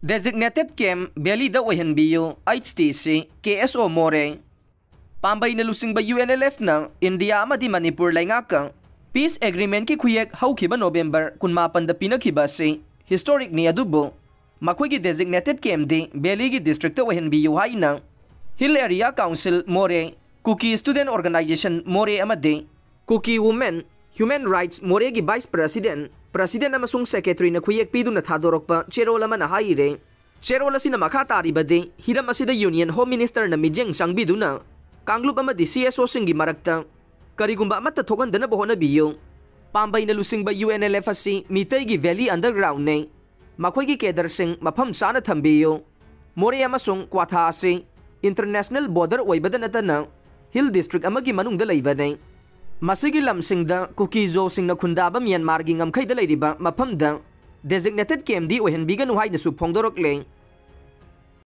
Designated Camp Valley da Ohenbio HTC KSO More Pambay na lusing ba UNLF na India amadi Manipur lay nga ka Peace Agreement ki kuyek hawkiba November kun mapanda pinaghiba si historic ni adubo makoy gi designated camp di Valley gi district da Ohenbio hay na Hill Area Council More Kuki Student Organization More amade Kuki Women Human Rights More gi Vice President amasung Secretary na kuyek pidu na thadorok pa Cherola man na hayire. Cherola sina makatari ba de hiram asida Union Home Minister na Mijeng Sangbidu na Kanglup amadi CSO singi marakta karigumba matathokan dana boho na biyo. Pambay na lusing ba UNLF asi mitay gi Valley Underground ne makoy gi kedar sing mapam sana thambiyo. More amasung kwatha asi International Border oibada na tana Hill District amagi manung da layba ne. Masigi lamsing da Kukizo sing na kundaba Myanmar gi ngamkhay da layriba mapam da designated camp di Ohenbigan uhay na supong dorok leng